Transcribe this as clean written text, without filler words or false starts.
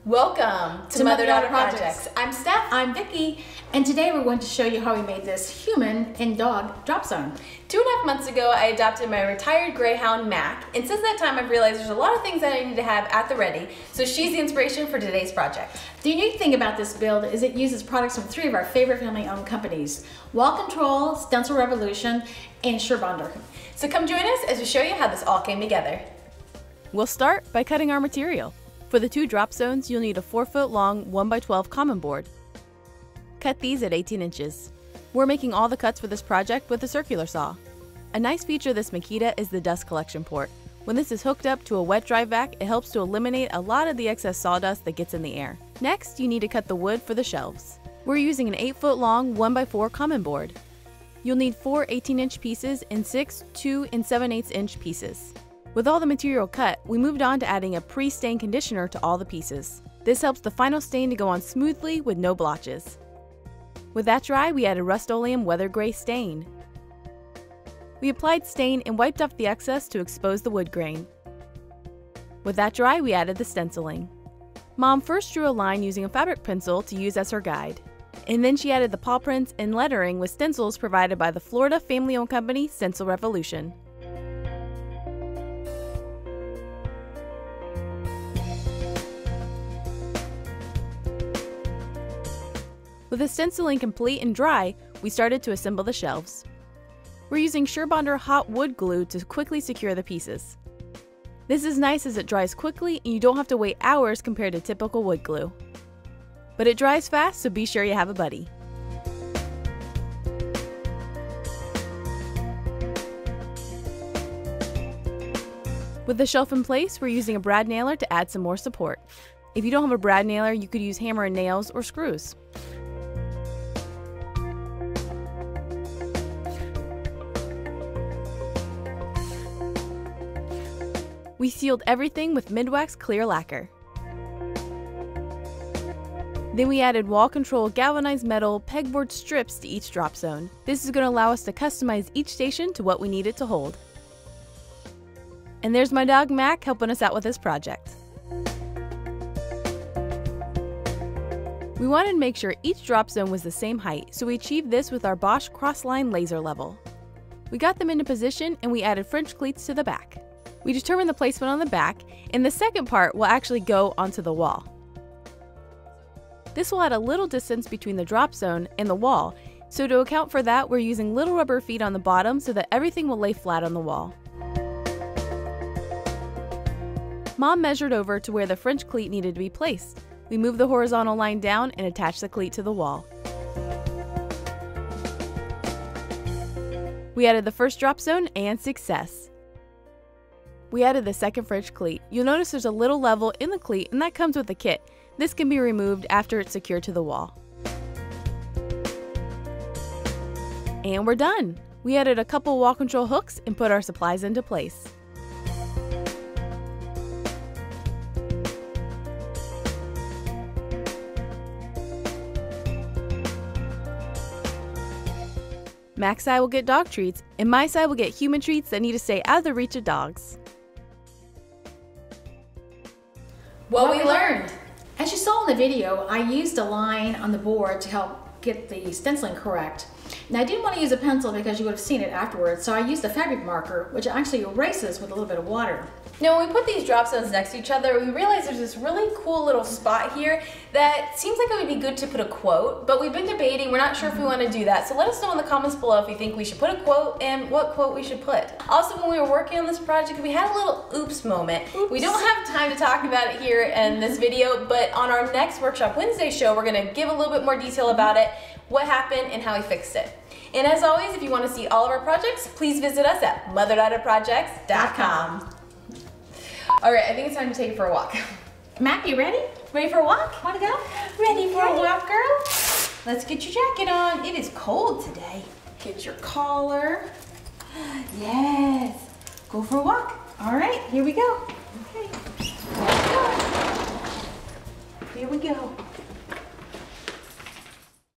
Welcome to Mother Daughter Projects. I'm Steph. I'm Vicki, and today we're going to show you how we made this human and dog drop zone. 2.5 months ago, I adopted my retired greyhound, Mac, and since that time I've realized there's a lot of things that I need to have at the ready, so she's the inspiration for today's project. The unique thing about this build is it uses products from 3 of our favorite family-owned companies: Wall Control, Stencil Revolution, and Surebonder. So come join us as we show you how this all came together. We'll start by cutting our material. For the 2 drop zones, you'll need a 4-foot long 1x12 common board. Cut these at 18 inches. We're making all the cuts for this project with a circular saw. A nice feature of this Makita is the dust collection port. When this is hooked up to a wet dry vac, it helps to eliminate a lot of the excess sawdust that gets in the air. Next, you need to cut the wood for the shelves. We're using an 8-foot long 1x4 common board. You'll need 4 18-inch pieces and 6 2 7/8 inch pieces. With all the material cut, we moved on to adding a pre-stain conditioner to all the pieces. This helps the final stain to go on smoothly with no blotches. With that dry, we added Rust-Oleum Weather Gray stain. We applied stain and wiped off the excess to expose the wood grain. With that dry, we added the stenciling. Mom first drew a line using a fabric pencil to use as her guide. And then she added the paw prints and lettering with stencils provided by the Florida family-owned company Stencil Revolution. With the stenciling complete and dry, we started to assemble the shelves. We're using Surebonder hot wood glue to quickly secure the pieces. This is nice as it dries quickly and you don't have to wait hours compared to typical wood glue. But it dries fast, so be sure you have a buddy. With the shelf in place, we're using a brad nailer to add some more support. If you don't have a brad nailer, you could use hammer and nails or screws. We sealed everything with Midwax clear lacquer. Then we added Wall Control galvanized metal pegboard strips to each drop zone. This is going to allow us to customize each station to what we need it to hold. And there's my dog Mac helping us out with this project. We wanted to make sure each drop zone was the same height, so we achieved this with our Bosch crossline laser level. We got them into position and we added French cleats to the back. We determined the placement on the back, and the second part will actually go onto the wall. This will add a little distance between the drop zone and the wall, so to account for that, we're using little rubber feet on the bottom so that everything will lay flat on the wall. Mom measured over to where the French cleat needed to be placed. We moved the horizontal line down and attached the cleat to the wall. We added the first drop zone and success. We added the second French cleat. You'll notice there's a little level in the cleat, and that comes with the kit. This can be removed after it's secured to the wall. And we're done! We added a couple wall control hooks and put our supplies into place. Mac's side will get dog treats, and my side will get human treats that need to stay out of the reach of dogs. What we learned. As you saw in the video, I used a line on the board to help get the stenciling correct. Now I didn't want to use a pencil because you would have seen it afterwards, so I used a fabric marker, which actually erases with a little bit of water. Now when we put these drop zones next to each other, we realized there's this really cool little spot here that seems like it would be good to put a quote, but we've been debating, we're not sure if we want to do that. So let us know in the comments below if you think we should put a quote and what quote we should put. Also, when we were working on this project, we had a little oops moment. Oops. We don't have time to talk about it here in this video, but on our next Workshop Wednesday show, we're going to give a little bit more detail about it, what happened, and how we fixed it. And as always, if you want to see all of our projects, please visit us at motherdaughterprojects.com. All right, I think it's time to take it for a walk. Mac, you ready? Ready for a walk? Want to go? Ready for a walk, girl? Let's get your jacket on. It is cold today. Get your collar. Yes. Go for a walk. All right, here we go. Okay. Let's go. Here we go.